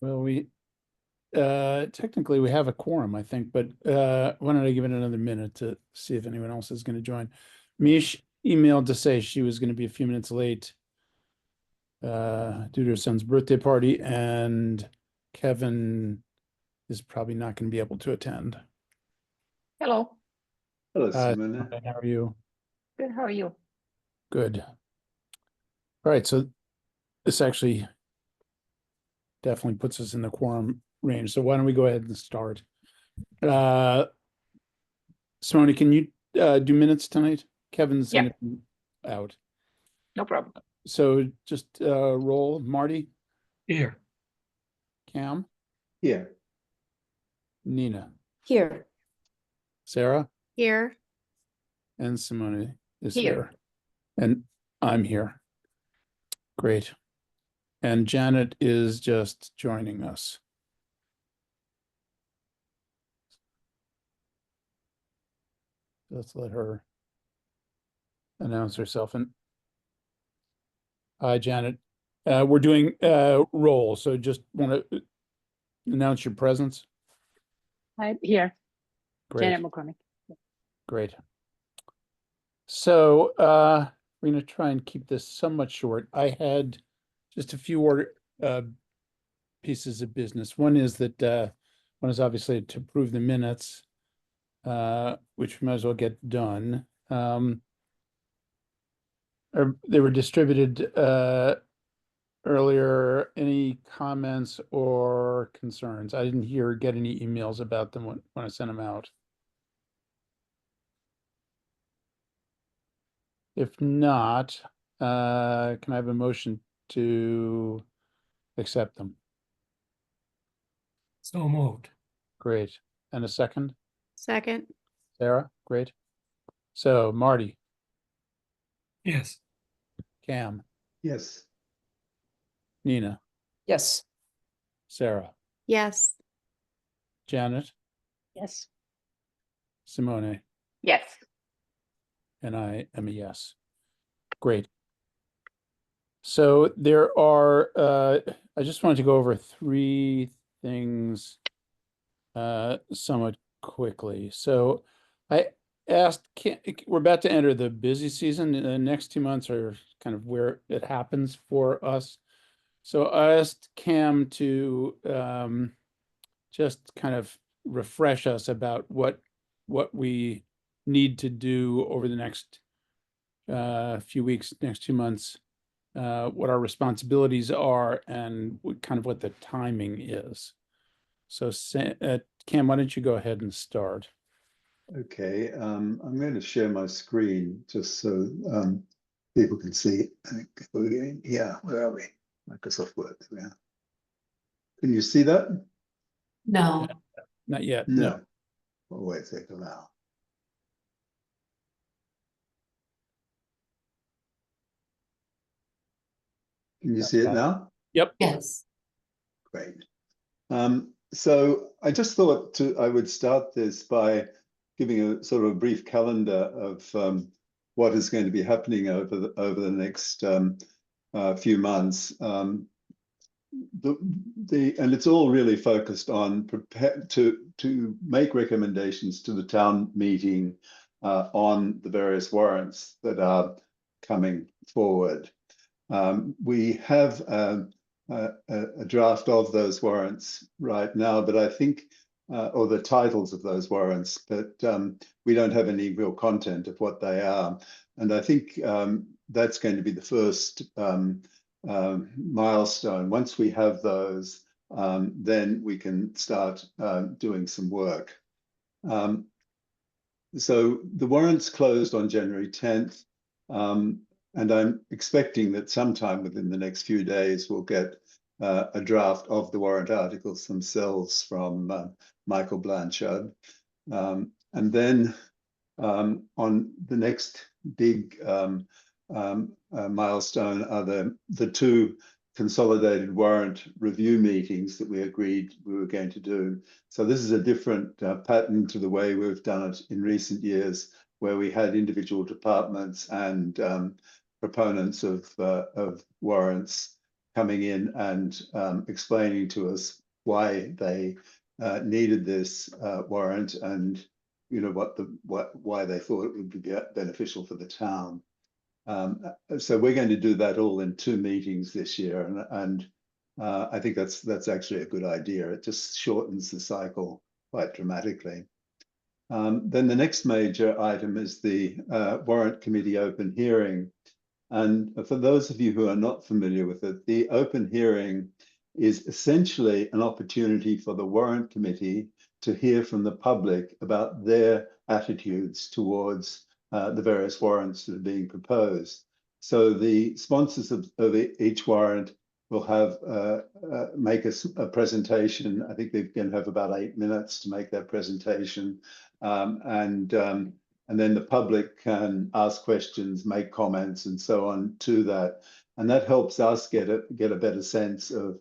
Well, we technically we have a quorum, I think, but why don't I give it another minute to see if anyone else is going to join? Mish emailed to say she was going to be a few minutes late due to her son's birthday party, and Kevin is probably not going to be able to attend. Hello. Hello, Hi, Simone. how are you? Good. How are you? Good. All right, so this actually definitely puts us in the quorum range. So why don't we go ahead and start? Simone, can you do minutes tonight? Kevin's Yeah. gonna be out. No problem. So just roll. Marty, Here. Cam, Yeah, Nina, Here. Sarah, Here. and Simone is Here. here. And I'm here. Great. And Janet is just joining us. Let's let her announce herself. And hi, Janet. We're doing roll, so just want to announce your presence. I'm here. Great. Janet McCormick. Great. So we're going to try and keep this somewhat short. I had just a few pieces of business. One is that one is obviously to approve the minutes, which we might as well get done. They were distributed earlier. Any comments or concerns? I didn't get any emails about them when I sent them out. If not, can I have a motion to accept them? So moved. Great. And a second? Second. Sarah? Great. So Marty, Yes. Cam, yes. Nina, Yes. Sarah, Yes. Janet, Yes. Simone, Yes. and I am a yes. Great. So there are, I just wanted to go over three things somewhat quickly. So I asked, we're about to enter the busy season. The next 2 months are kind of where it happens for us. So I asked Cam to just kind of refresh us about what we need to do over the next few weeks, next 2 months, what our responsibilities are, and kind of what the timing is. So Cam, why don't you go ahead and start? Okay, I'm going to share my screen just so people can see. I think we're getting, yeah, where are we? Microsoft Word, there we are. Can you see that? No. Not yet. No. Oh, wait a second now. Can you see it now? Yep. Yes. Great. So I just thought I would start this by giving a sort of a brief calendar of what is going to be happening over the next few months. And it's all really focused on to make recommendations to the town meeting on the various warrants that are coming forward. We have a draft of those warrants right now, but I think, or the titles of those warrants, but we don't have any real content of what they are. And I think that's going to be the first milestone. Once we have those, then we can start doing some work. So the warrants closed on January 10th. And I'm expecting that sometime within the next few days, we'll get a draft of the warrant articles themselves from Michael Blanchard. And then on the next big milestone are the two consolidated warrant review meetings that we agreed we were going to do. So this is a different pattern to the way we've done it in recent years, where we had individual departments and proponents of warrants coming in and explaining to us why they needed this warrant and why they thought it would be beneficial for the town. So we're going to do that all in 2 meetings this year, and I think that's actually a good idea. It just shortens the cycle quite dramatically. Then the next major item is the Warrant Committee open hearing. And for those of you who are not familiar with it, the open hearing is essentially an opportunity for the Warrant Committee to hear from the public about their attitudes towards the various warrants that are being proposed. So the sponsors of each warrant will have make a presentation. I think they're going to have about 8 minutes to make that presentation, and then the public can ask questions, make comments, and so on to that, and that helps us get a better sense of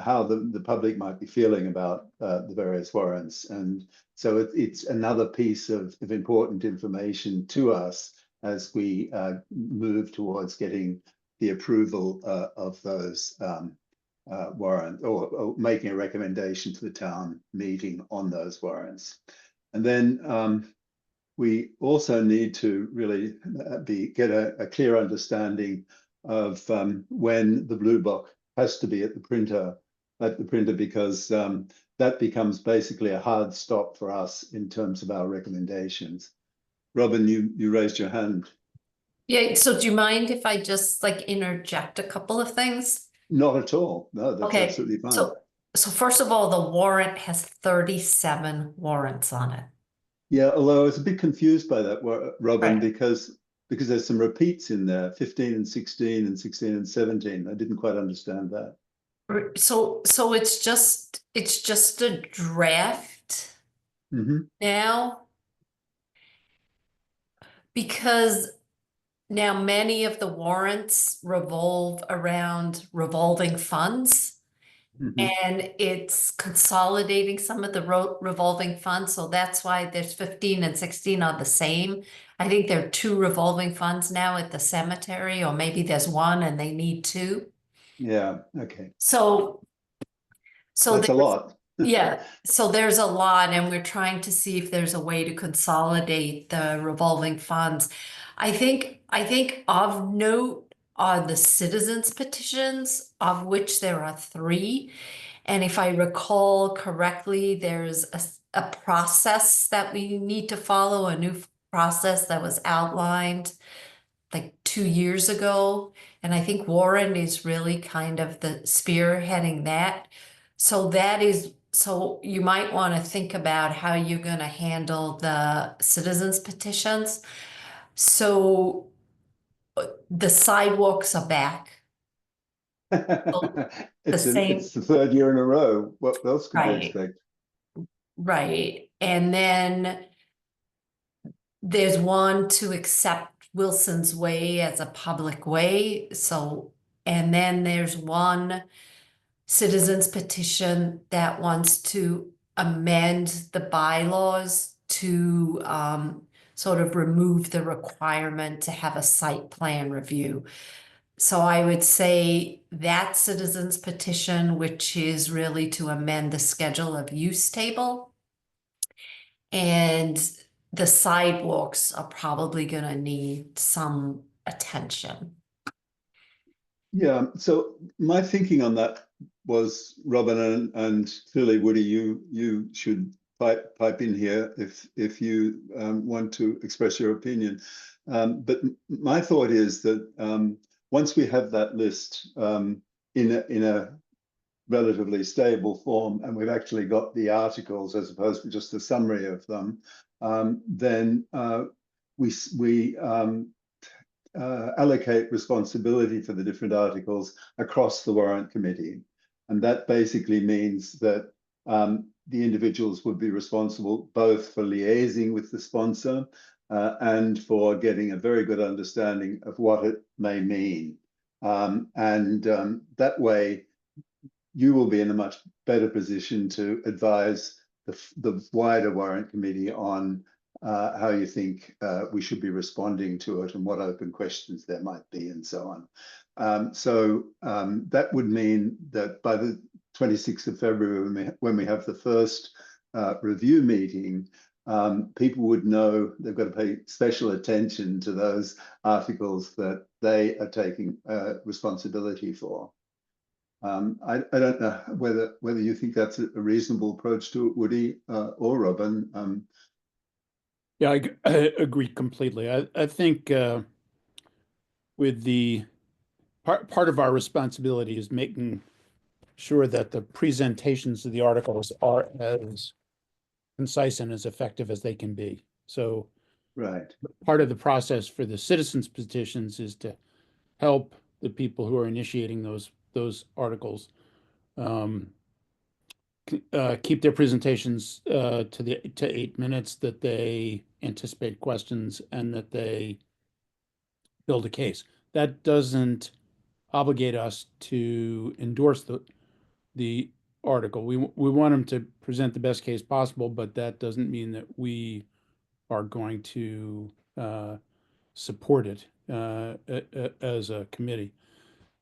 how the public might be feeling about the various warrants. And so it's another piece of important information to us as we move towards getting the approval of those warrants, or making a recommendation to the town meeting on those warrants. And then we also need to really get a clear understanding of when the blue book has to be at the printer, because that becomes basically a hard stop for us in terms of our recommendations. Robin, you raised your hand. Yeah, so do you mind if I just like interject a couple of things? Not at all. No, that's Okay, absolutely fine. So first of all, the warrant has 37 warrants on it. Yeah, although I was a bit confused by that, Robin, Right. because there's some repeats in there, 15 and 16 and 16 and 17. I didn't quite understand that. So it's just a draft now, because now many of the warrants revolve around revolving funds. And it's consolidating some of the revolving funds. So that's why there's 15 and 16 are the same. I think there are 2 revolving funds now at the cemetery, or maybe there's 1 and they need 2. Yeah, okay. So That's a lot. Yeah, so there's a lot, and we're trying to see if there's a way to consolidate the revolving funds. I think of note are the citizens petitions, of which there are 3. And if I recall correctly, there's a process that we need to follow, a new process that was outlined like 2 years ago. And I think Warren is really kind of the spearheading that. So you might want to think about how you're going to handle the citizens petitions. So the sidewalks are back. It's same. the 3rd year in a row. What else could we Right. expect? Right. And then there's one to accept Wilson's Way as a public way. So, and then there's one citizens petition that wants to amend the bylaws to sort of remove the requirement to have a site plan review. So I would say that citizens petition, which is really to amend the schedule of use table, and the sidewalks are probably going to need some attention. Yeah, so my thinking on that was, Robin, and clearly Woody, you should pipe in here if you want to express your opinion. But my thought is that once we have that list in a relatively stable form, and we've actually got the articles as opposed to just a summary of them, then we allocate responsibility for the different articles across the Warrant Committee. And that basically means that the individuals would be responsible both for liaising with the sponsor and for getting a very good understanding of what it may mean. That way, you will be in a much better position to advise the wider Warrant Committee on how you think we should be responding to it and what open questions there might be and so on. That would mean that by the 26th of February, when we have the first review meeting, people would know they've got to pay special attention to those articles that they are taking responsibility for. I don't know whether you think that's a reasonable approach to it, Woody or Robin. Yeah, I agree completely. I think with the part of our responsibility is making sure that the presentations of the articles are as concise and as effective as they can be. So Right. part of the process for the citizens petitions is to help the people who are initiating those articles keep their presentations to 8 minutes, that they anticipate questions, and that they build a case. That doesn't obligate us to endorse the article. We want them to present the best case possible, but that doesn't mean that we are going to support it as a committee.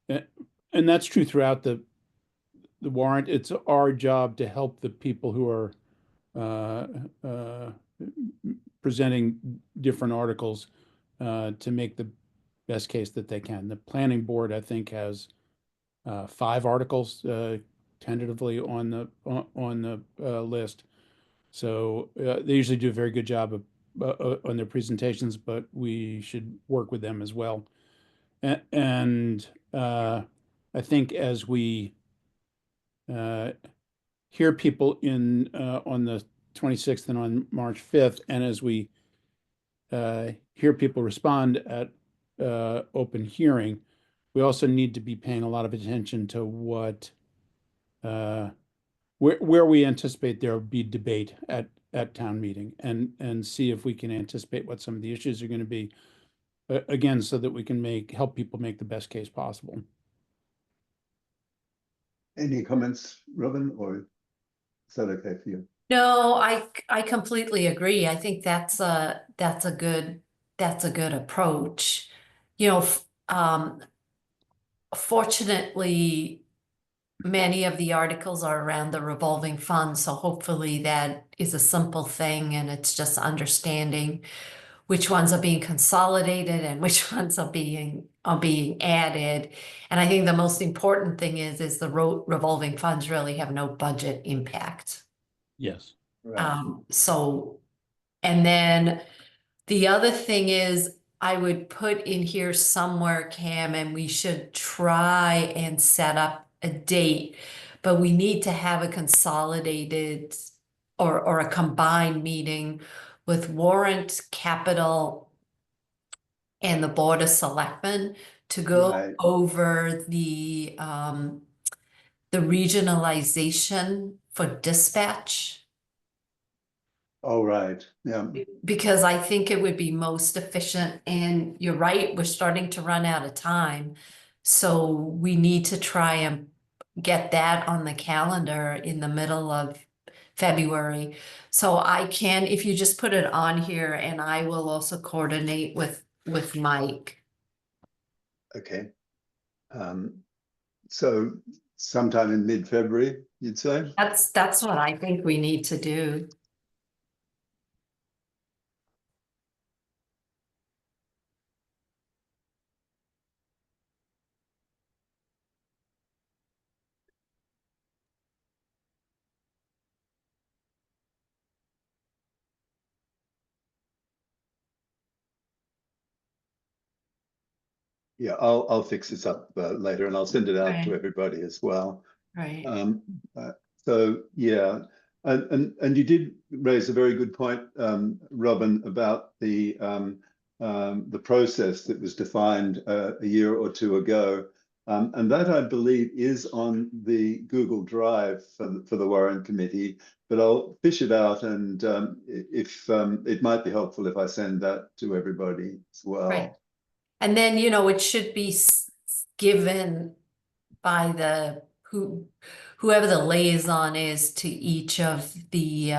And that's true throughout the warrant. It's our job to help the people who are presenting different articles to make the best case that they can. The planning board, I think, has 5 articles tentatively on the list. So they usually do a very good job of on their presentations, but we should work with them as well. And I think as we hear people on the 26th and on March 5th, and as we hear people respond at open hearing, we also need to be paying a lot of attention to what where we anticipate there will be debate at town meeting, and see if we can anticipate what some of the issues are going to be, again, so that we can help people make the best case possible. Any comments, Robin, or is that okay for you? No, I completely agree. I think that's a good approach. You know, fortunately, many of the articles are around the revolving fund, so hopefully that is a simple thing, and it's just understanding which ones are being consolidated and which ones are being added. And I think the most important thing is the revolving funds really have no budget impact. Yes. Right. So, and then the other thing is I would put in here somewhere, Cam, and we should try and set up a date, but we need to have a consolidated or a combined meeting with Warrant, Capital, and the Board of Selectmen to go Right. over the regionalization for dispatch. Oh, right. Yeah. Because I think it would be most efficient, and you're right, we're starting to run out of time. So we need to try and get that on the calendar in the middle of February. So I can, if you just put it on here, and I will also coordinate with Mike. Okay. So sometime in mid-February, you'd say? That's what I think we need to do. Yeah, I'll fix this up later, and I'll send it out to Right. everybody as well. Right. So yeah, and you did raise a very good point, Robin, about the process that was defined a year or two ago, and that I believe is on the Google Drive for the Warrant Committee. But I'll fish it out, and if it might be helpful if I send that to everybody as well. Right. And then, you know, it should be given by whoever the liaison is to each of the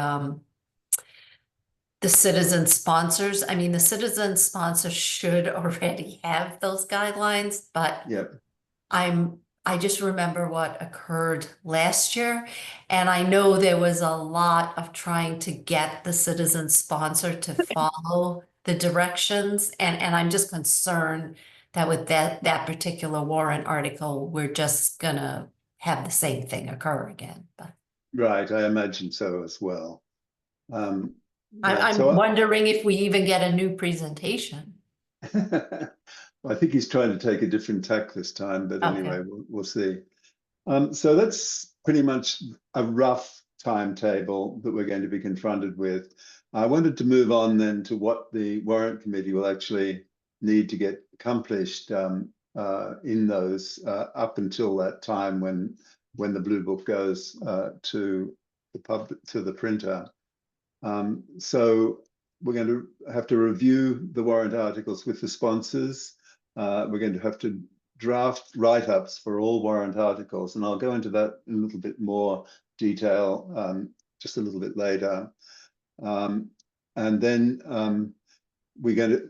citizen sponsors. I mean, the citizen sponsors should already have those guidelines, but Yep. I just remember what occurred last year, and I know there was a lot of trying to get the citizen sponsor to follow the directions, and I'm just concerned that with that particular warrant article, we're just gonna have the same thing occur again. But Right, I imagine so as well. Right, I'm so wondering if we even get a new presentation. I think he's trying to take a different tack this time, but Okay. anyway, we'll see. So that's pretty much a rough timetable that we're going to be confronted with. I wanted to move on then to what the Warrant Committee will actually need to get accomplished in those up until that time when the Blue Book goes to the printer. So we're going to have to review the warrant articles with the sponsors. We're going to have to draft write-ups for all warrant articles, and I'll go into that in a little bit more detail just a little bit later. And then we're going to,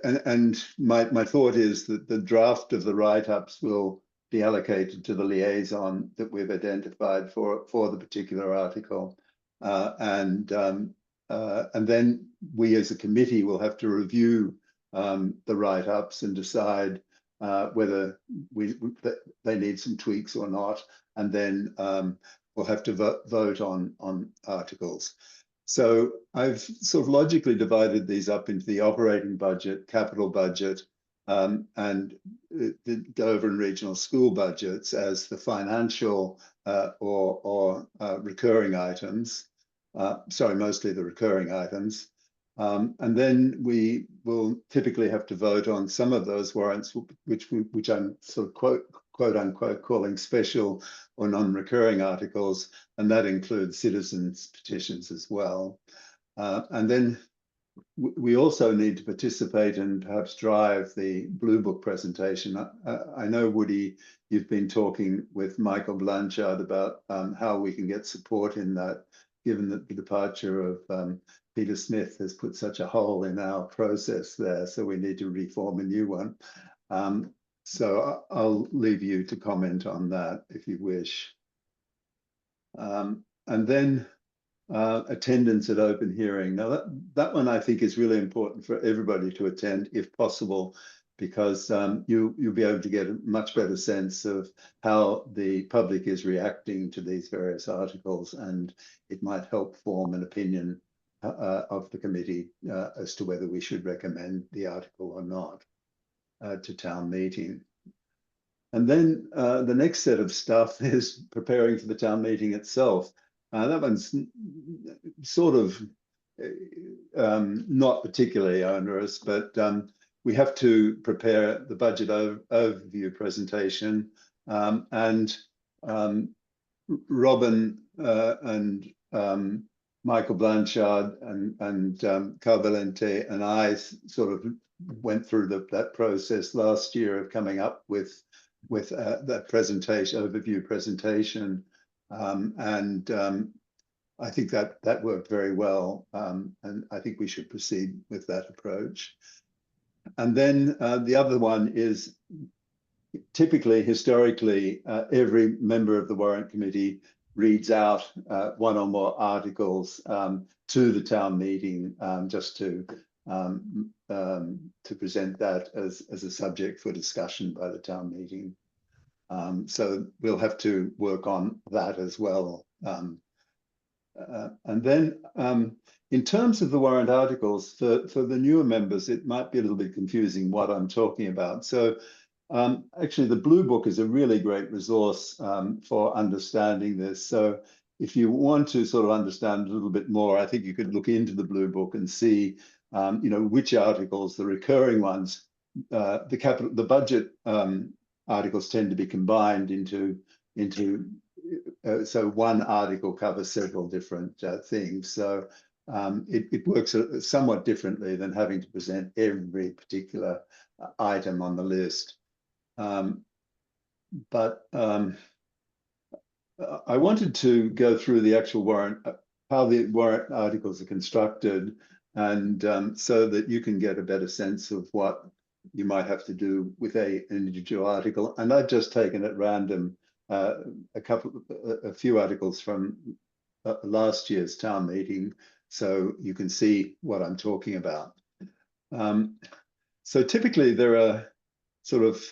and my thought is that the draft of the write-ups will be allocated to the liaison that we've identified for the particular article. And then we as a committee will have to review the write-ups and decide whether they need some tweaks or not. And then we'll have to vote on articles. So I've sort of logically divided these up into the operating budget, capital budget, and the Dover and regional school budgets as the financial or recurring items. Sorry, mostly the recurring items. And then we will typically have to vote on some of those warrants, which I'm sort of quote unquote calling special or non-recurring articles, and that includes citizens' petitions as well. And then we also need to participate and perhaps drive the Blue Book presentation. I know, Woody, you've been talking with Michael Blanchard about how we can get support in that, given that the departure of Peter Smith has put such a hole in our process there, so we need to reform a new one. So I'll leave you to comment on that if you wish. And then attendance at open hearing. Now that one I think is really important for everybody to attend if possible, because you'll be able to get a much better sense of how the public is reacting to these various articles, and it might help form an opinion of the committee as to whether we should recommend the article or not to town meeting. And then the next set of stuff is preparing for the town meeting itself. That one's sort of not particularly onerous, but we have to prepare the budget overview presentation, and Robin and Michael Blanchard and Carl Valente and I sort of went through that process last year of coming up with that presentation, overview presentation. I think that worked very well, and I think we should proceed with that approach. And then the other one is typically, historically, every member of the Warrant Committee reads out one or more articles to the town meeting, just to present that as a subject for discussion by the town meeting. So we'll have to work on that as well. And then in terms of the warrant articles, for the newer members, it might be a little bit confusing what I'm talking about. So actually, the Blue Book is a really great resource for understanding this. So if you want to sort of understand a little bit more, I think you could look into the Blue Book and see, which articles, the recurring ones, the budget articles tend to be combined into so one article covers several different things. So it works somewhat differently than having to present every particular item on the list. But I wanted to go through the actual warrant, how the warrant articles are constructed, and so that you can get a better sense of what you might have to do with an individual article. And I've just taken at random a few articles from last year's town meeting, so you can see what I'm talking about. So typically there are sort of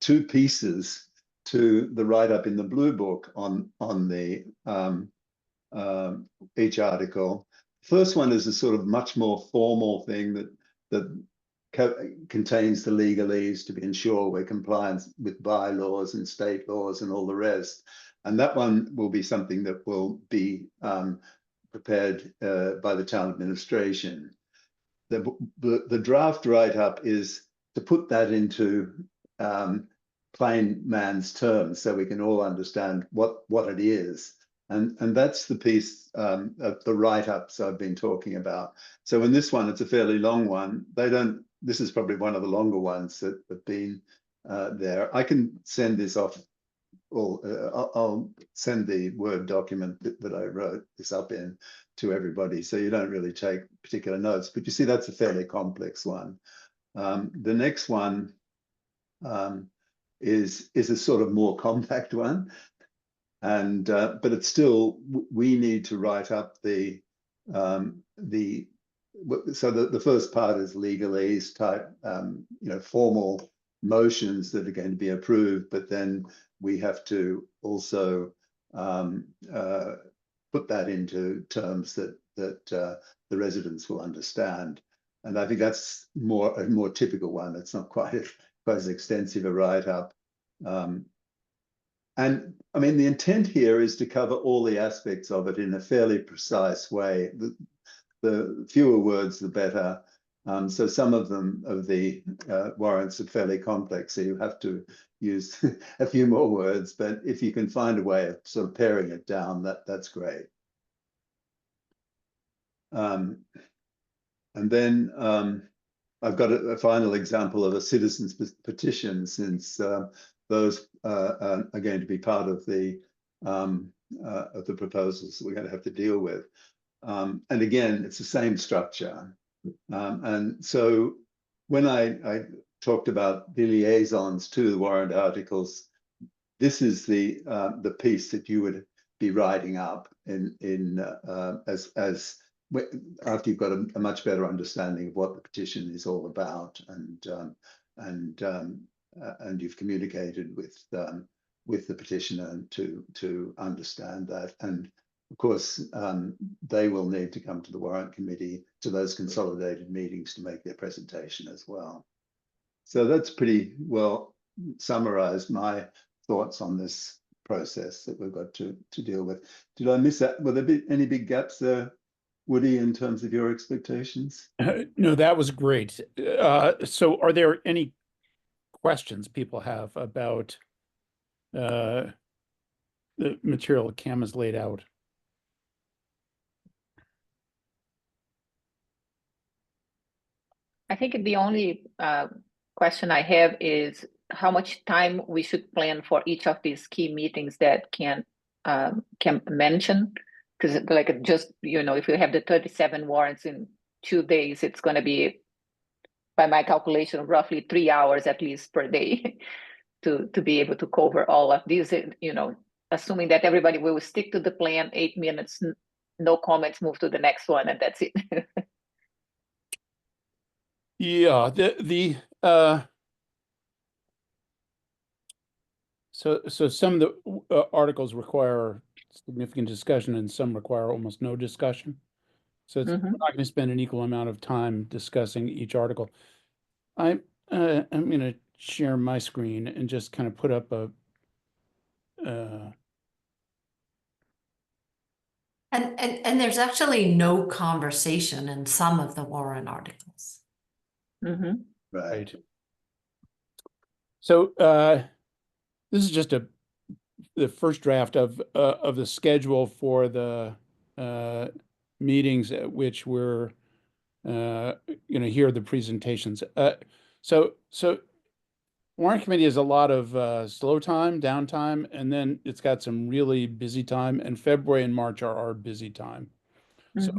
two pieces to the write-up in the Blue Book on the each article. First one is a sort of much more formal thing that contains the legalese to ensure we're compliant with bylaws and state laws and all the rest. And that one will be something that will be prepared by the town administration. The draft write-up is to put that into plain man's terms so we can all understand what it is. And that's the piece of the write-ups I've been talking about. So in this one, it's a fairly long one. This is probably one of the longer ones that have been there. I can send this off, or I'll send the Word document that I wrote this up in to everybody, so you don't really take particular notes. But you see, that's a fairly complex one. The next one is a sort of more compact one. And but it's still, we need to write up the first part is legalese type, formal motions that are going to be approved, but then we have to also put that into terms that the residents will understand. And I think that's a more typical one. It's not quite as extensive a write-up. And I mean, the intent here is to cover all the aspects of it in a fairly precise way. The fewer words, the better. So some of the warrants are fairly complex, so you have to use a few more words. But if you can find a way of sort of paring it down, that's great. And then I've got a final example of a citizen's petition, since those are going to be part of the proposals that we're going to have to deal with. And again, it's the same structure. And so when I talked about the liaisons to the warrant articles, this is the piece that you would be writing up after you've got a much better understanding of what the petition is all about, and you've communicated with the petitioner to understand that. And of course, they will need to come to the warrant committee, to those consolidated meetings, to make their presentation as well. So that's pretty well summarized my thoughts on this process that we've got to deal with. Did I miss that? Will there be any big gaps there, Woody, in terms of your expectations? No, that was great. So are there any questions people have about the material Cam has laid out? I think the only question I have is how much time we should plan for each of these key meetings that can mention. Because like, just, if you have the 37 warrants in 2 days, it's going to be, by my calculation, roughly 3 hours at least per day to be able to cover all of these, assuming that everybody will stick to the plan, 8 minutes, no comments, move to the next one, and that's it. Yeah, so some of the articles require significant discussion, and some require almost no discussion. So we're not going to spend an equal amount of time discussing each article. I'm going to share my screen and just kind of put up a And there's actually no conversation in some of the warrant articles. Right. So this is just the first draft of the schedule for the meetings at which we're going to hear the presentations. So Warrant Committee has a lot of slow time, downtime, and then it's got some really busy time, and February and March are our busy time. So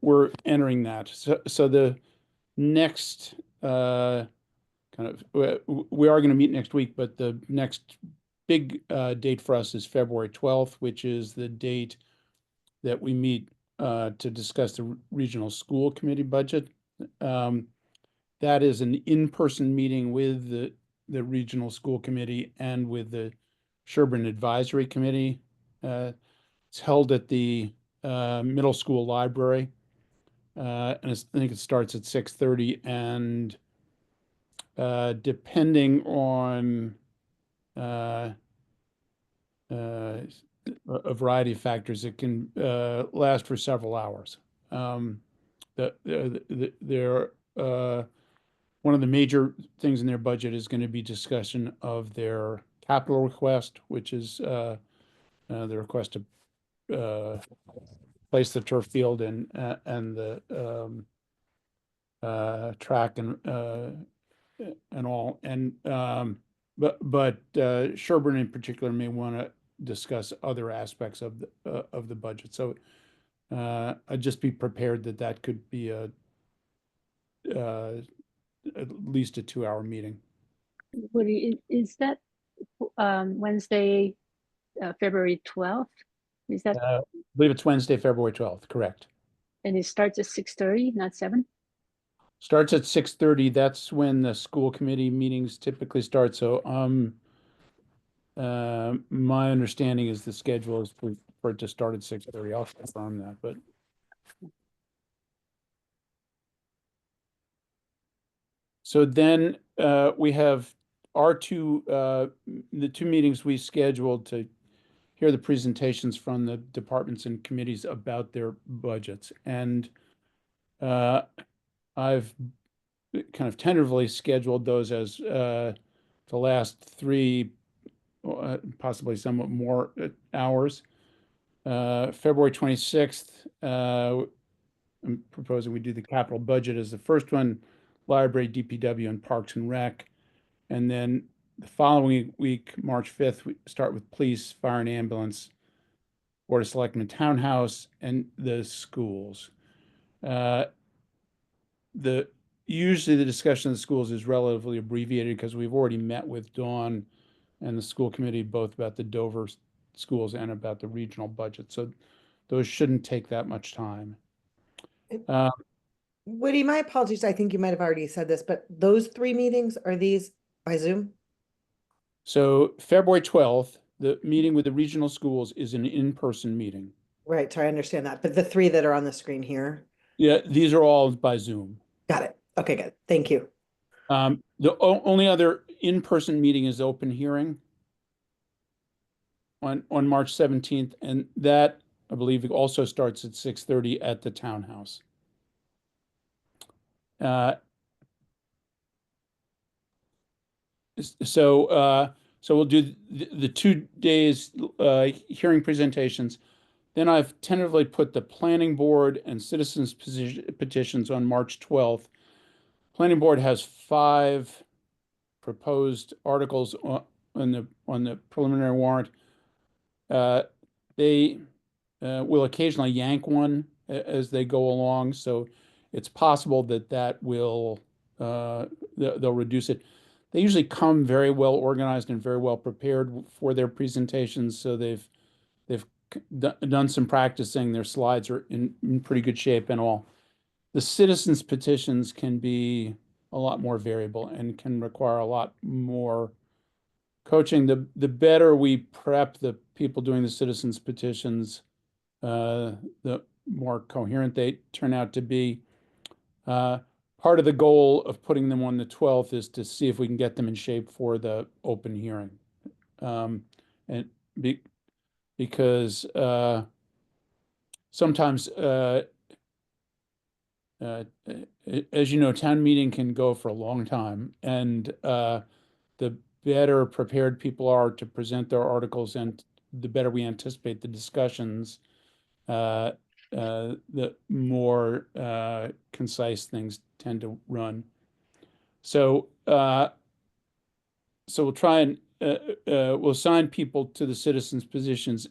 we're entering that. So the next kind kind of, we are going to meet next week, but the next big date for us is February 12th, which is the date that we meet to discuss the regional school committee budget. That is an in-person meeting with the regional school committee and with the Sherburne Advisory Committee. It's held at the middle school library. And I think it starts at 6:30, and depending on a variety of factors, it can last for several hours. One of the major things in their budget is going to be discussion of their capital request, which is the request to place the turf field and the track and all. And but Sherburne in particular may want to discuss other aspects of the budget. So I'd just be prepared that that could be at least a 2-hour meeting. Is that Wednesday, February 12th? Is that, I believe it's Wednesday, February 12th, correct. and it starts at 6:30, not 7? Starts at 6:30. That's when the school committee meetings typically start. So my understanding is the schedule is for it to start at 6:30. I'll confirm that, but so then we have our the two meetings we scheduled to hear the presentations from the departments and committees about their budgets. And I've kind of tentatively scheduled those as the last 3, possibly somewhat more hours. February 26th, I'm proposing we do the capital budget as the first one, library, DPW, and Parks and Rec. And then the following week, March 5th, we start with police, fire and ambulance, Board of Selectmen, townhouse, and the schools. Usually the discussion of the schools is relatively abbreviated because we've already met with Dawn and the school committee both about the Dover schools and about the regional budget. So those shouldn't take that much time. Woody, my apologies. I think you might have already said this, but those 3 meetings, are these by Zoom? So February 12th, the meeting with the regional schools is an in-person meeting. Right, so I understand that, but the 3 that are on the screen here. Yeah, these are all by Zoom. Got it. Okay, good. Thank you. The only other in-person meeting is open hearing on March 17th, and that, I believe, also starts at 6:30 at the townhouse. So we'll do the 2 days hearing presentations. Then I've tentatively put the planning board and citizens petitions on March 12th. Planning board has 5 proposed articles on the preliminary warrant. They will occasionally yank one as they go along, so it's possible that will they'll reduce it. They usually come very well organized and very well prepared for their presentations, so they've done some practicing. Their slides are in pretty good shape and all. The citizens petitions can be a lot more variable and can require a lot more coaching. The better we prep the people doing the citizens petitions, the more coherent they turn out to be. Part of the goal of putting them on the 12th is to see if we can get them in shape for the open hearing. Because sometimes, as you know, town meeting can go for a long time, and the better prepared people are to present their articles and the better we anticipate the discussions, the more concise things tend to run. So we'll try and we'll assign people to the citizens' positions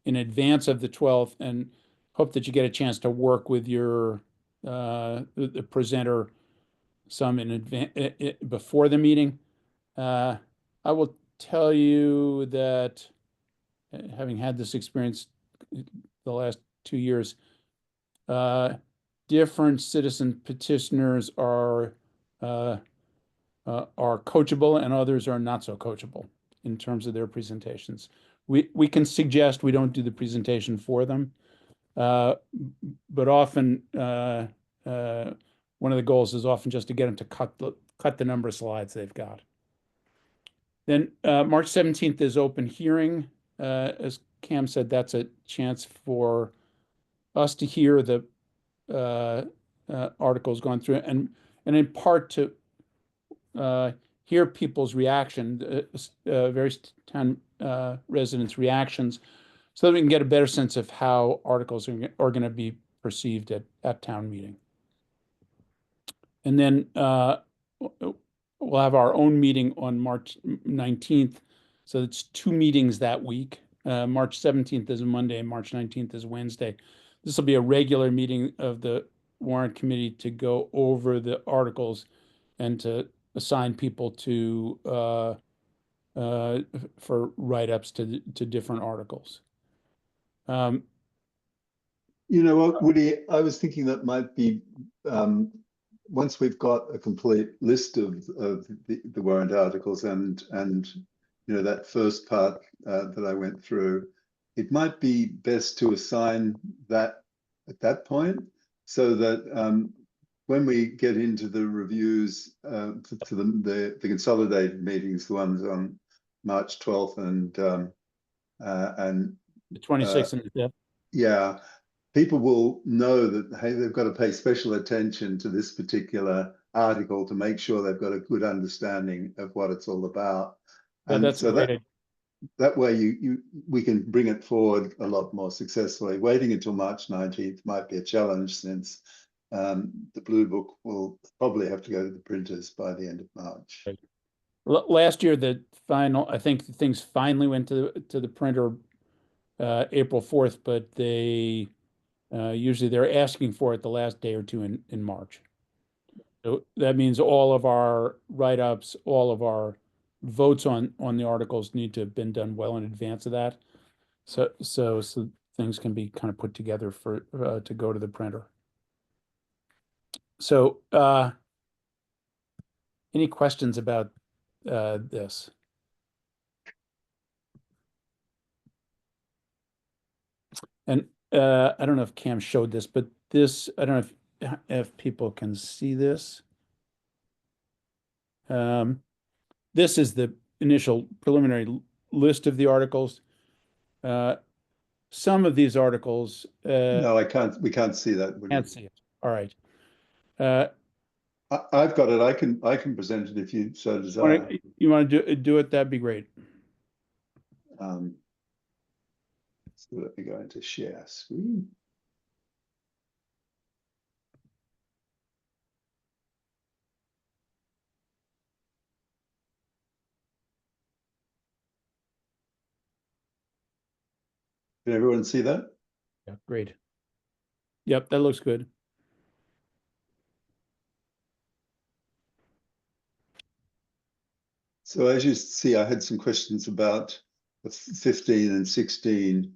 in advance of the 12th and hope that you get a chance to work with your the presenter some in advance before the meeting. I will tell you that having had this experience the last 2 years, different citizen petitioners are coachable and others are not so coachable in terms of their presentations. We can suggest we don't do the presentation for them, but often one of the goals is often just to get them to cut the number of slides they've got. Then March 17th is open hearing. As Cam said, that's a chance for us to hear the articles going through and in part to hear people's reaction, various town residents' reactions, so that we can get a better sense of how articles are going to be perceived at town meeting. And then we'll have our own meeting on March 19th. So it's 2 meetings that week. March 17th is a Monday, and March 19th is Wednesday. This will be a regular meeting of the Warrant Committee to go over the articles and to assign people to for write-ups to different articles. You know what, Woody, I was thinking that might be, once we've got a complete list of the warrant articles and you know, that first part that I went through, it might be best to assign that at that point, so that when we get into the reviews to the consolidated meetings, the ones on March 12th and the 26th and the 5th. Yeah, people will know that, hey, they've got to pay special attention to this particular article to make sure they've got a good understanding of what it's all about. Yeah, And that's so a great idea. that way we can bring it forward a lot more successfully. Waiting until March 19th might be a challenge, since the Blue Book will probably have to go to the printers by the end of March. Right. Last year, I think things finally went to the printer April 4th, but they usually they're asking for it the last day or two in March. So that means all of our write-ups, all of our votes on the articles need to have been done well in advance of that. So things can be kind of put together for to go to the printer. So any questions about this? And I don't know if Cam showed this, but this, I don't know if people can see this. This is the initial preliminary list of the articles. Some of these articles No, we can't see that. can't see it. All right. I've got it. I can present it if you so desire. You want to do it? That'd be great. So let me go into share screen. Can everyone see that? Yeah, great. Yep, that looks good. So as you see, I had some questions about the 15 and 16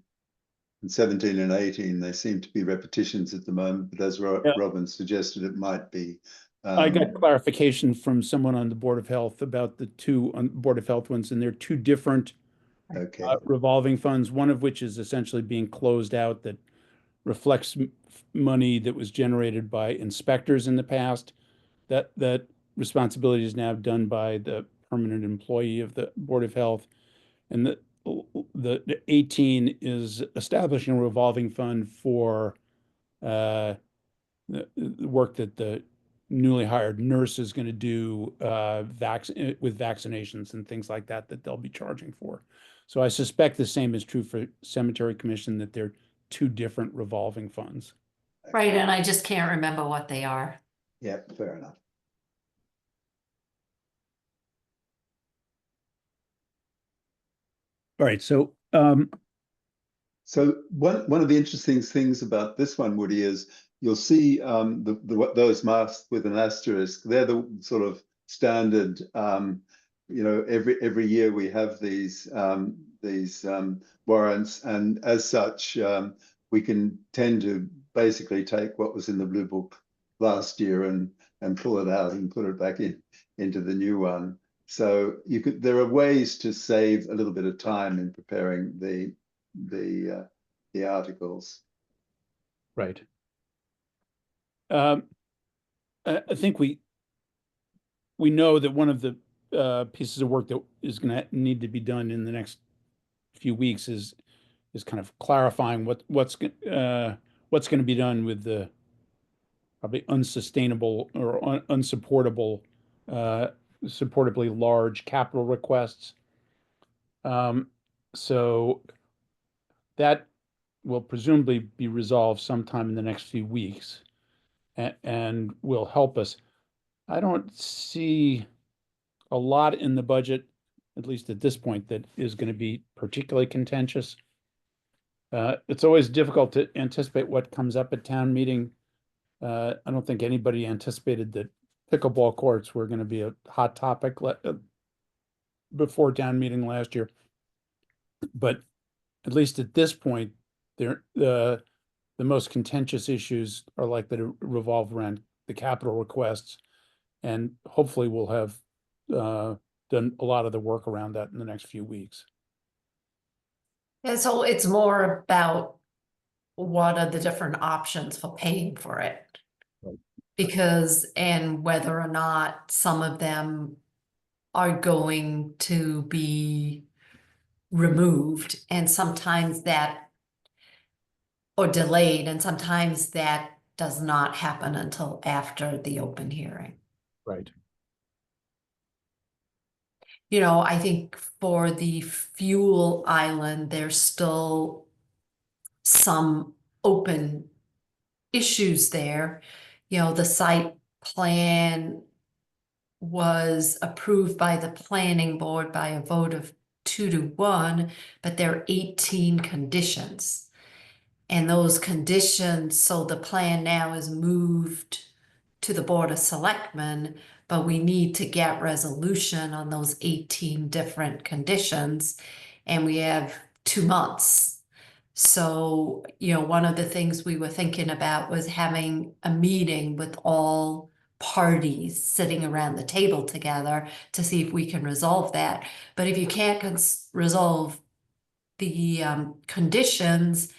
and 17 and 18. They seem to be repetitions at the moment, but as Robin suggested, it might be. I got clarification from someone on the Board of Health about the 2 on Board of Health ones, and they're 2 different revolving funds, one of which is essentially being closed out, that reflects money that was generated by inspectors in the past. That responsibility is now done by the permanent employee of the Board of Health. And the 18 is establishing a revolving fund for the work that the newly hired nurse is going to do with vaccinations and things like that they'll be charging for. So I suspect the same is true for Cemetery Commission, that they're 2 different revolving funds. Right, and I just can't remember what they are. Yeah, fair enough. All right, so so one of the interesting things about this one, Woody, is you'll see those marked with an asterisk. They're the sort of standard. Every year we have these warrants, and as such, we can tend to basically take what was in the blue book last year and pull it out and put it back into the new one. So there are ways to save a little bit of time in preparing the articles. Right. I think we know that one of the pieces of work that is going to need to be done in the next few weeks is kind of clarifying what's going to be done with the probably unsustainable or unsupportable, supportably large capital requests. So that will presumably be resolved sometime in the next few weeks and will help us. I don't see a lot in the budget, at least at this point, that is going to be particularly contentious. It's always difficult to anticipate what comes up at town meeting. I don't think anybody anticipated that pickleball courts were going to be a hot topic before town meeting last year. But at least at this point, the most contentious issues are likely to revolve around the capital requests, and hopefully we'll have done a lot of the work around that in the next few weeks. And so it's more about what are the different options for paying for it. Right. Because, and whether or not some of them are going to be removed, and sometimes that, or delayed, and sometimes that does not happen until after the open hearing. Right. I think for the fuel island, there's still some open issues there. The site plan was approved by the planning board by a vote of 2-1, but there are 18 conditions. And those conditions, so the plan now is moved to the Board of Selectmen, but we need to get resolution on those 18 different conditions, and we have 2 months. So, one of the things we were thinking about was having a meeting with all parties sitting around the table together to see if we can resolve that. But if you can't resolve the conditions,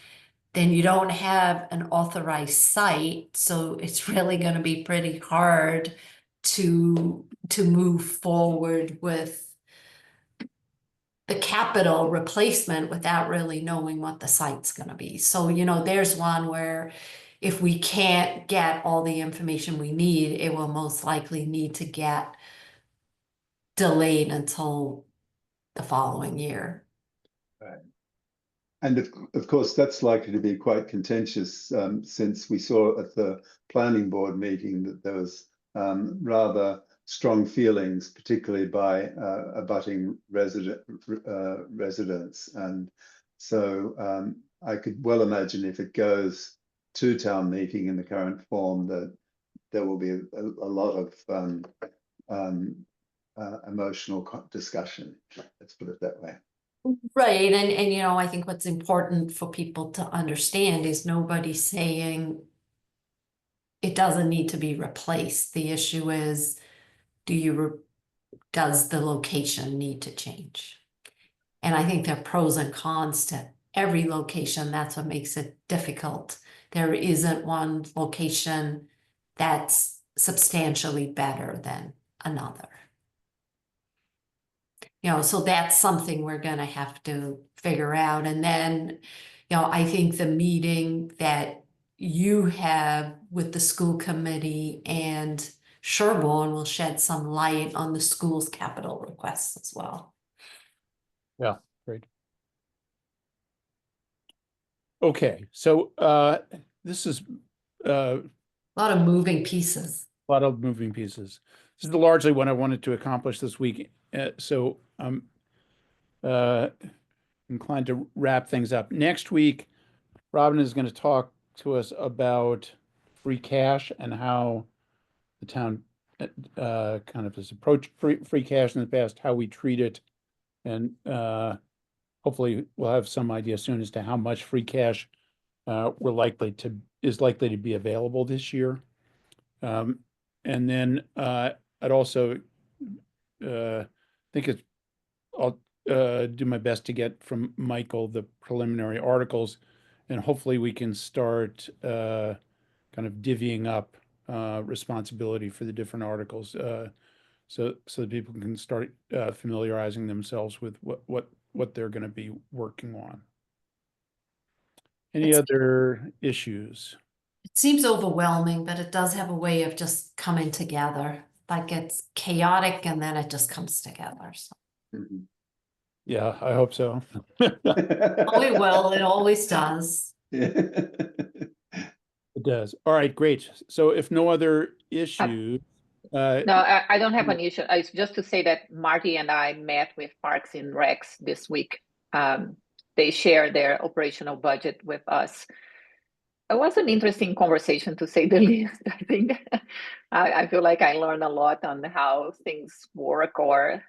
then you don't have an authorized site, so it's really going to be pretty hard to move forward with the capital replacement without really knowing what the site's going to be. So, there's one where if we can't get all the information we need, it will most likely need to get delayed until the following year. Right. And of course, that's likely to be quite contentious, since we saw at the planning board meeting that there was rather strong feelings, particularly by abutting residents. And so I could well imagine if it goes to town meeting in the current form, that there will be a lot of emotional discussion. Let's put it that way. Right, and I think what's important for people to understand is nobody's saying it doesn't need to be replaced. The issue is, does the location need to change? And I think there are pros and cons to every location. That's what makes it difficult. There isn't one location that's substantially better than another. So that's something we're going to have to figure out. And then, I think the meeting that you have with the school committee and Sherborne will shed some light on the school's capital requests as well. Yeah, great. Okay, so this is A lot of moving pieces. a lot of moving pieces. This is largely what I wanted to accomplish this week. So I'm inclined to wrap things up. Next week, Robin is going to talk to us about free cash and how the town kind of has approached free cash in the past, how we treat it. And hopefully we'll have some idea soon as to how much free cash is likely to be available this year. And then I'd also think I'll do my best to get from Michael the preliminary articles, and hopefully we can start kind of divvying up responsibility for the different articles, so that people can start familiarizing themselves with what they're going to be working on. Any other issues? It seems overwhelming, but it does have a way of just coming together. Like it's chaotic and then it just comes together. So. Mhm. Yeah, I hope so. Oh, it will. It always does. It does. All right, great. So if no other issue, No, I don't have an issue. It's just to say that Marty and I met with Parks and Recs this week. They share their operational budget with us. It was an interesting conversation, to say the least. I think I feel like I learned a lot on how things work, or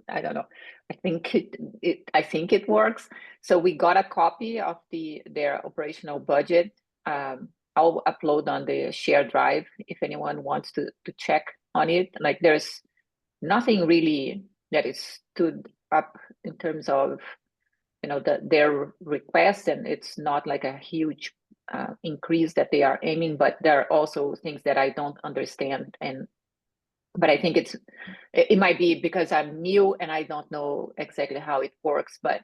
I don't know. I think it works. So we got a copy of their operational budget. I'll upload on the shared drive if anyone wants to check on it. Like there's nothing really that is stood up in terms of their request, and it's not like a huge increase that they are aiming, but there are also things that I don't understand. But I think it might be because I'm new and I don't know exactly how it works, but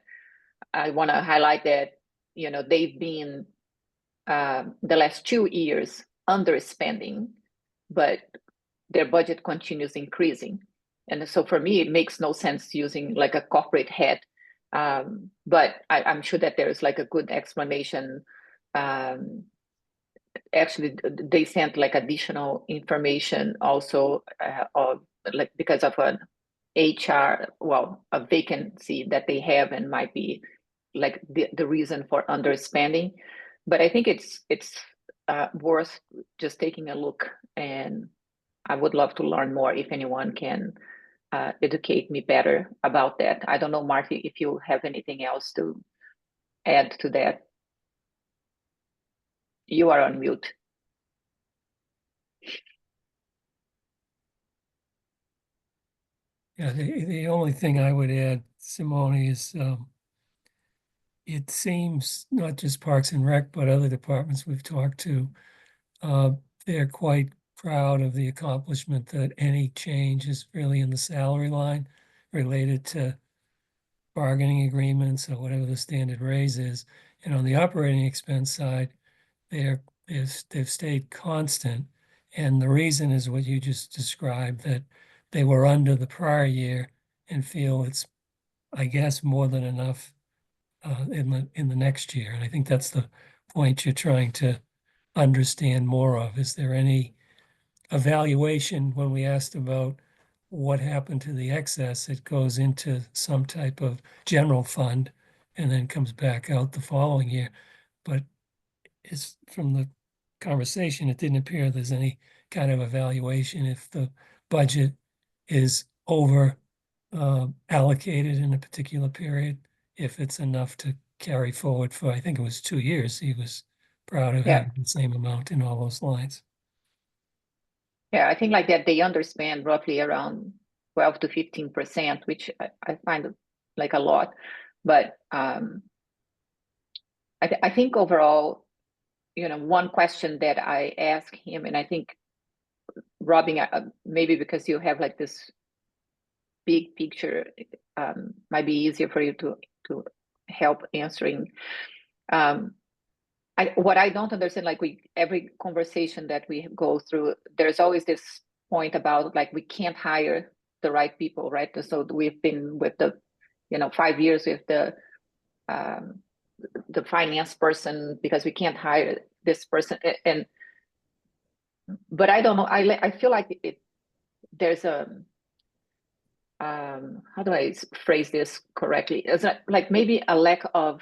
I want to highlight that they've been the last 2 years underspending, but their budget continues increasing. And so for me, it makes no sense using like a corporate head. But I'm sure that there's like a good explanation. Actually, they sent like additional information also like because of an HR, a vacancy that they have, and might be like the reason for underspending. But I think it's worth just taking a look, and I would love to learn more if anyone can educate me better about that. I don't know, Marty, if you have anything else to add to that. You are on mute. Yeah, the only thing I would add, Simone, is it seems not just Parks and Rec, but other departments we've talked to, they're quite proud of the accomplishment that any change is really in the salary line related to bargaining agreements or whatever the standard raise is. And on the operating expense side, they've stayed constant. And the reason is what you just described, that they were under the prior year and feel it's, I guess, more than enough in the next year. And I think that's the point you're trying to understand more of. Is there any evaluation when we asked about what happened to the excess? It goes into some type of general fund and then comes back out the following year. But it's from the conversation, it didn't appear there's any kind of evaluation if the budget is over allocated in a particular period, if it's enough to carry forward for, I think it was 2 years. He was proud of having the same amount in all those lines. Yeah, I think like that they underspend roughly around 12 to 15%, which I find like a lot. But I think overall, one question that I asked him, and I think Robin, maybe because you have like this big picture, might be easier for you to help answering. What I don't understand, like every conversation that we go through, there's always this point about like we can't hire the right people, right? So we've been with the 5 years with the finance person because we can't hire this person, but I don't know. I feel like there's a how do I phrase this correctly? It's like maybe a lack of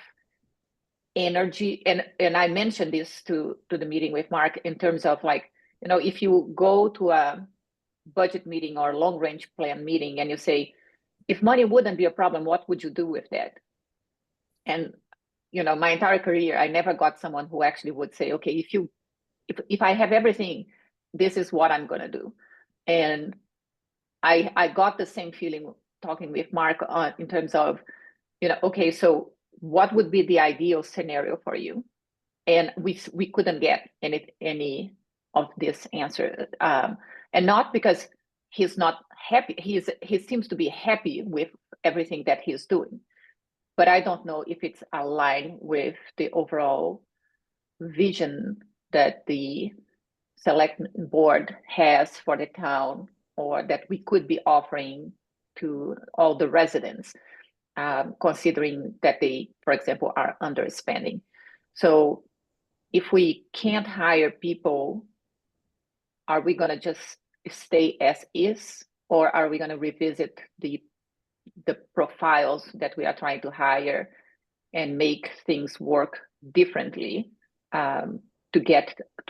energy, and I mentioned this to the meeting with Mark in terms of like, if you go to a budget meeting or long range plan meeting and you say, if money wouldn't be a problem, what would you do with that? And my entire career, I never got someone who actually would say, okay, if I have everything, this is what I'm gonna do. And I got the same feeling talking with Mark in terms of, okay, so what would be the ideal scenario for you? And we couldn't get any of this answer, and not because he's not happy. He seems to be happy with everything that he's doing, but I don't know if it's aligned with the overall vision that the select board has for the town, or that we could be offering to all the residents, considering that they, for example, are underspending. So if we can't hire people, are we going to just stay as is, or are we going to revisit the profiles that we are trying to hire and make things work differently to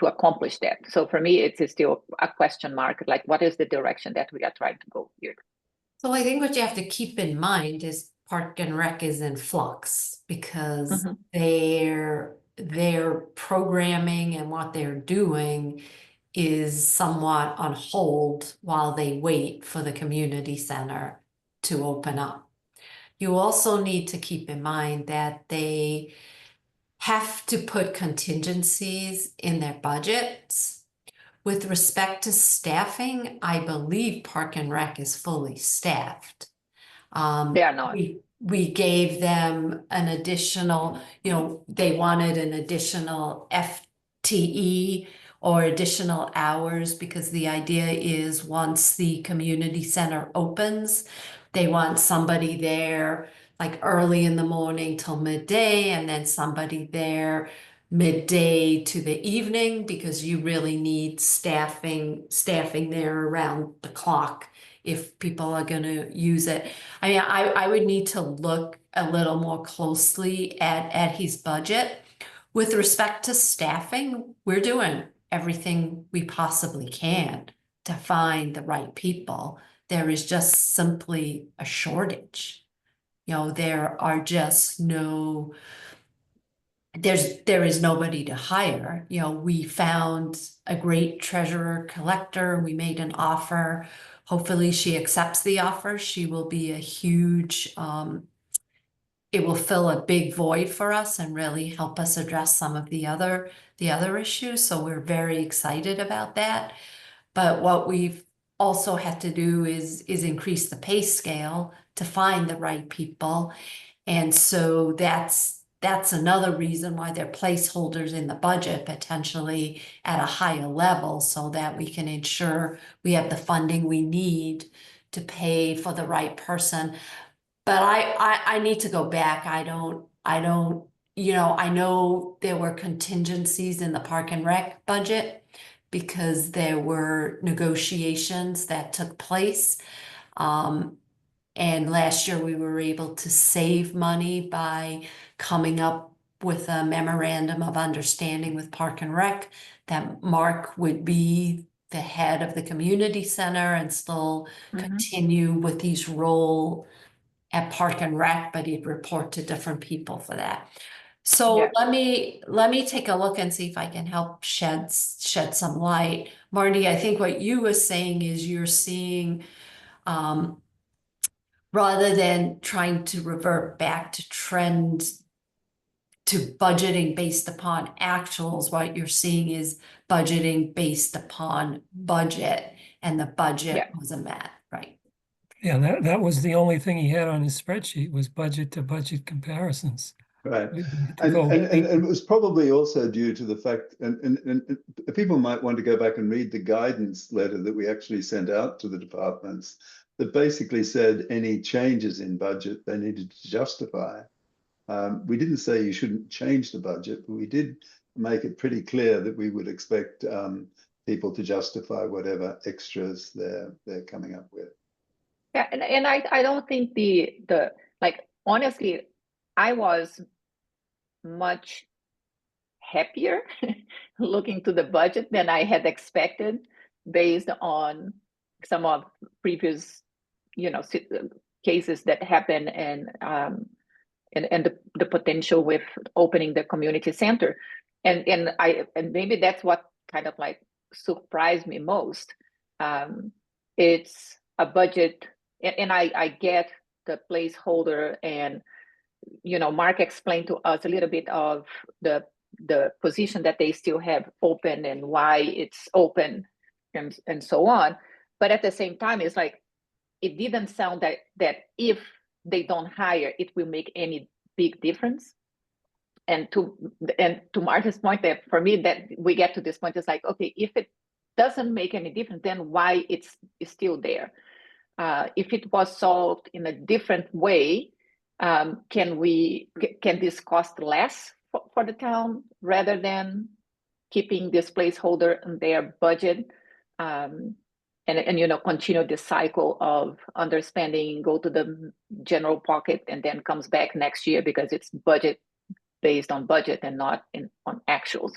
accomplish that? So for me, it's still a question mark. Like, what is the direction that we are trying to go here? So I think what you have to keep in mind is Park and Rec is in flux because their programming and what they're doing is somewhat on hold while they wait for the community center to open up. You also need to keep in mind that they have to put contingencies in their budgets. With respect to staffing, I believe Park and Rec is fully staffed. They are not. We gave them an additional, they wanted an additional FTE or additional hours, because the idea is once the community center opens, they want somebody there like early in the morning till midday, and then somebody there midday to the evening, because you really need staffing there around the clock if people are going to use it. I mean, I would need to look a little more closely at his budget. With respect to staffing, we're doing everything we possibly can to find the right people. There is just simply a shortage. There are just there is nobody to hire. We found a great treasurer collector. We made an offer. Hopefully she accepts the offer. She will be a huge, it will fill a big void for us and really help us address some of the other issues. So we're very excited about that. But what we've also had to do is increase the pay scale to find the right people. And so that's another reason why they're placeholders in the budget, potentially at a higher level, so that we can ensure we have the funding we need to pay for the right person. But I need to go back. I know there were contingencies in the Park and Rec budget because there were negotiations that took place. And last year we were able to save money by coming up with a memorandum of understanding with Park and Rec that Mark would be the head of the community center and still continue with his role at Park and Rec, but he'd report to different people for that. So Yeah. let me take a look and see if I can help shed some light. Marty, I think what you were saying is you're seeing, rather than trying to revert back to trends to budgeting based upon actuals, what you're seeing is budgeting based upon budget, and the budget wasn't met, right? Yeah, that was the only thing he had on his spreadsheet was budget to budget comparisons. Right. We had to And go it was probably also due to the fact, and people might want to go back and read the guidance letter that we actually sent out to the departments that basically said any changes in budget they needed to justify. We didn't say you shouldn't change the budget, but we did make it pretty clear that we would expect people to justify whatever extras they're coming up with. Yeah, and I don't think the like, honestly, I was much happier looking to the budget than I had expected based on some of previous, cases that happen and the potential with opening the community center. And maybe that's what kind of like surprised me most. It's a budget, and I get the placeholder, and Mark explained to us a little bit of the position that they still have open and why it's open and so on. But at the same time, it's like it didn't sound that if they don't hire, it will make any big difference. And to Martha's point, that for me, that we get to this point, it's like, okay, if it doesn't make any difference, then why it's still there? If it was solved in a different way, can this cost less for the town rather than keeping this placeholder in their budget? And continue this cycle of underspending, go to the general pocket, and then comes back next year because it's budget based on budget and not on actuals.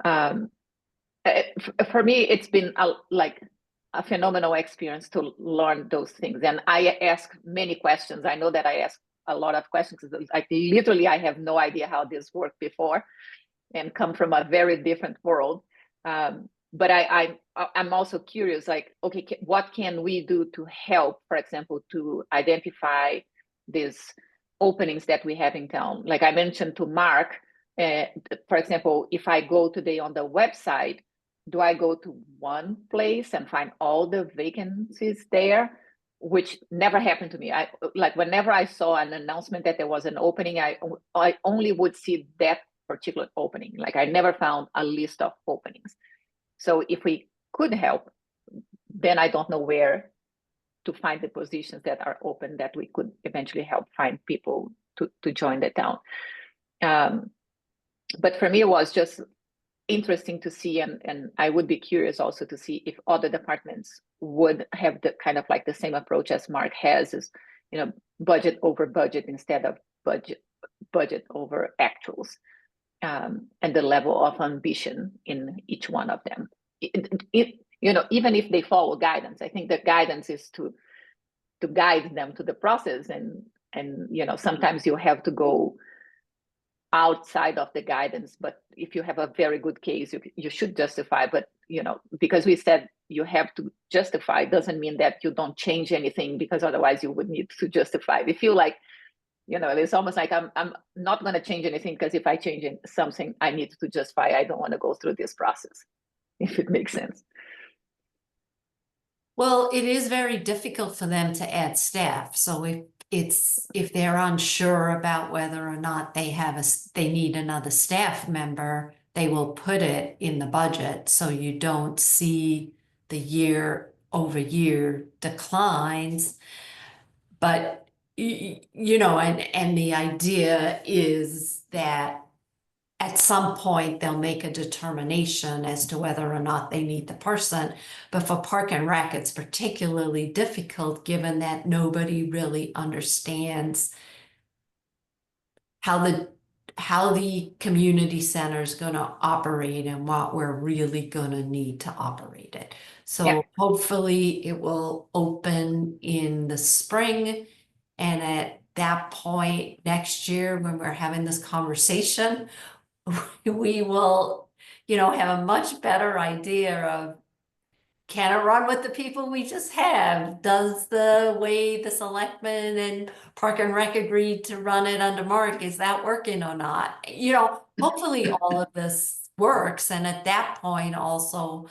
For me, it's been a phenomenal experience to learn those things. And I ask many questions. I know that I ask a lot of questions. Like literally, I have no idea how this worked before and come from a very different world. But I'm also curious, like, okay, what can we do to help, for example, to identify these openings that we have in town? Like I mentioned to Mark, for example, if I go today on the website, do I go to one place and find all the vacancies there? Which never happened to me. Whenever I saw an announcement that there was an opening, I only would see that particular opening. Like I never found a list of openings. So if we could help, then I don't know where to find the positions that are open that we could eventually help find people to join the town. But for me, it was just interesting to see, and I would be curious also to see if other departments would have the kind of like the same approach as Mark has, is budget over budget instead of budget over actuals. And the level of ambition in each one of them. Even if they follow guidance, I think the guidance is to guide them to the process, and sometimes you have to go outside of the guidance. But if you have a very good case, you should justify. But because we said you have to justify, doesn't mean that you don't change anything, because otherwise you would need to justify. We feel like it's almost like I'm not going to change anything, because if I change something, I need to justify. I don't want to go through this process, if it makes sense. Well, it is very difficult for them to add staff. So if they're unsure about whether or not they need another staff member, they will put it in the budget, so you don't see the year-over-year declines. But and the idea is that at some point they'll make a determination as to whether or not they need the person. But for Park and Rec, it's particularly difficult given that nobody really understands how the community center is going to operate and what we're really going to need to operate it. So hopefully it will open in the spring. And at that point next year, when we're having this conversation, we will, have a much better idea of, can it run with the people we just have? Does the way the selectmen and Park and Rec agreed to run it under Mark, is that working or not? Hopefully all of this works. And at that point also,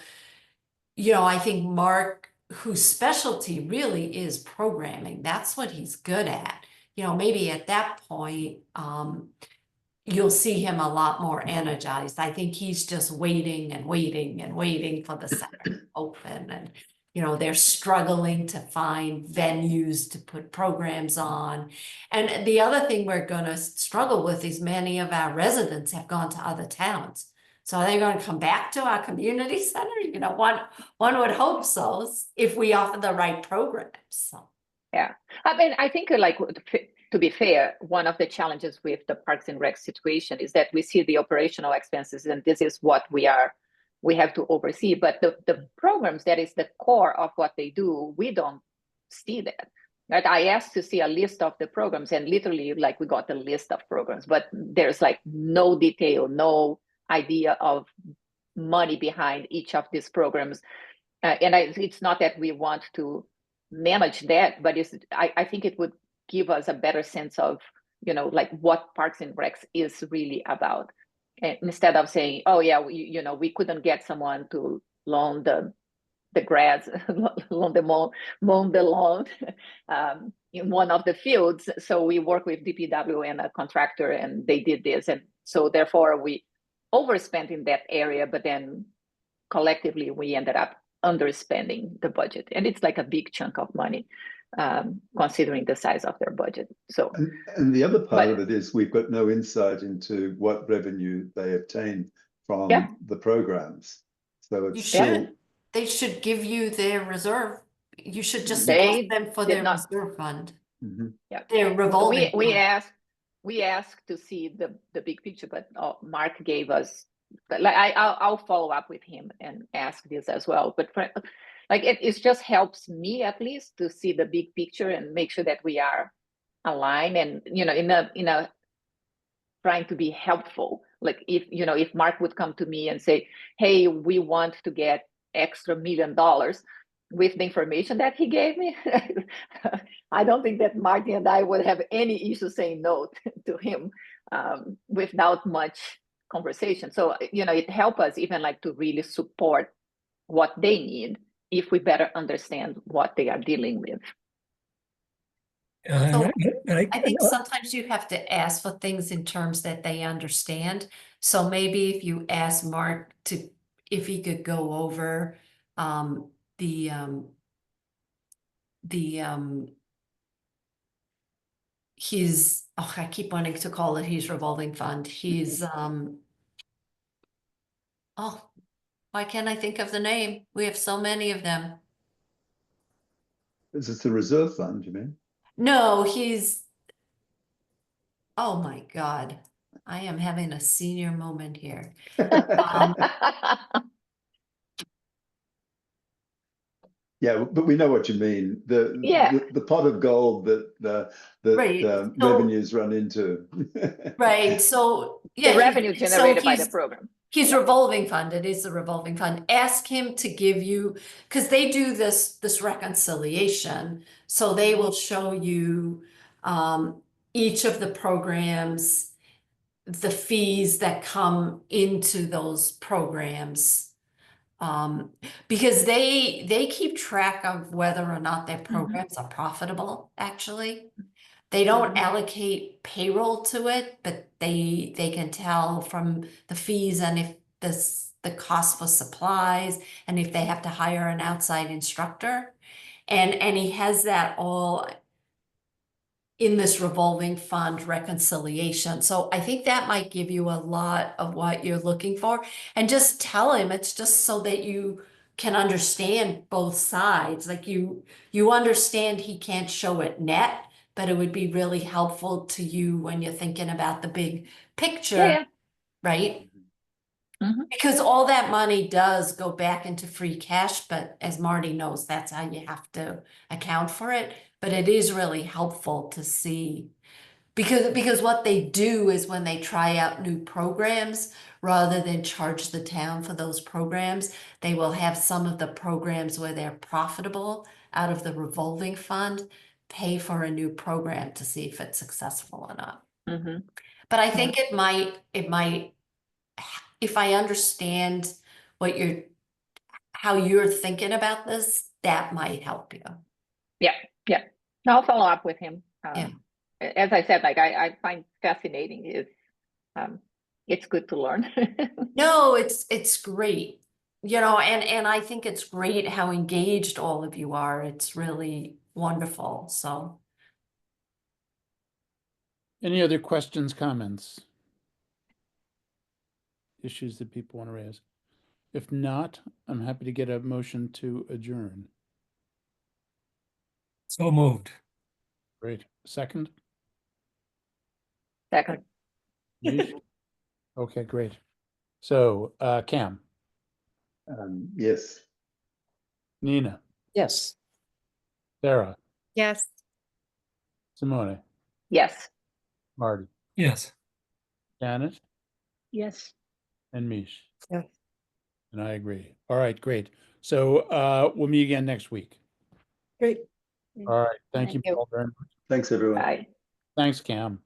I think Mark, whose specialty really is programming, that's what he's good at. Maybe at that point, you'll see him a lot more energized. I think he's just waiting and waiting and waiting for the center to open. And, they're struggling to find venues to put programs on. And the other thing we're going to struggle with is many of our residents have gone to other towns. So are they going to come back to our community center? One would hope so, if we offer the right programs. So. Yeah, I mean, I think to be fair, one of the challenges with the Parks and Rec situation is that we see the operational expenses, and this is what we have to oversee. But the programs, that is the core of what they do, we don't see that. Right? I asked to see a list of the programs, and literally, like, we got a list of programs, but there's like no detail, no idea of money behind each of these programs. It's not that we want to manage that, but I think it would give us a better sense of, like, what Parks and Recs is really about. And instead of saying, oh yeah, we couldn't get someone to loan the grass, loan the mow the lawn in one of the fields. So we work with DPW and a contractor, and they did this. And so therefore we overspent in that area, but then collectively we ended up underspending the budget, and it's like a big chunk of money considering the size of their budget. So and the other part of it is we've got no insight into what revenue they obtain from the programs, so it's still they should give you their reserve. You should just They ask them for did their not. reserve fund, Yeah, their revolving we fund. asked to see the big picture, but Mark gave us, like, I'll follow up with him and ask this as well. But like, it just helps me at least to see the big picture and make sure that we are aligned, and in a trying to be helpful. Like, if Mark would come to me and say, hey, we want to get extra $1 million with the information that he gave me, I don't think that Marty and I would have any issue saying no to him without much conversation. So, it helps us even, like, to really support what they need if we better understand what they are dealing with. So I I think sometimes you have to ask for things in terms that they understand. So maybe if you ask Mark if he could go over his, I keep wanting to call it his revolving fund. His why can't I think of the name? We have so many of them. is it the reserve fund, you mean? No, oh my God, I am having a senior moment here. Yeah, but we know what you mean. The pot of gold that Right. revenues run into. Right. So yeah, the revenue generated by the program. He's revolving fund. It is the revolving fund. Ask him to give you, because they do this reconciliation. So they will show you each of the programs, the fees that come into those programs. Because they keep track of whether or not their programs are profitable, actually. They don't allocate payroll to it, but they can tell from the fees, and if the cost for supplies, and if they have to hire an outside instructor. And he has that all in this revolving fund reconciliation. So I think that might give you a lot of what you're looking for. And just tell him it's just so that you can understand both sides. Like you understand he can't show it net, but it would be really helpful to you when you're thinking about the big picture, right? Because all that money does go back into free cash, but as Marty knows, that's how you have to account for it. But it is really helpful to see, because what they do is when they try out new programs, rather than charge the town for those programs, they will have some of the programs where they're profitable out of the revolving fund pay for a new program to see if it's successful or not. But I think it might, if I understand how you're thinking about this, that might help you. Yeah. I'll follow up with him. Yeah. As I said, like, I find fascinating is it's good to learn. No, it's great. And I think it's great how engaged all of you are. It's really wonderful. So Any other questions, comments? Issues that people want to raise? If not, I'm happy to get a motion to adjourn. So moved. Great. Second? Second. Mish? Okay, great. So, Cam, Yes. Nina, Yes. Sarah, Yes. Simone, Yes. Marty, Yes. Janet, Yes. and Mish. Yes. And I agree. All right, great. So, we'll meet again next week. Great. All right. Thank Thank you you. all very much. Thanks, everyone. Bye. Thanks, Cam.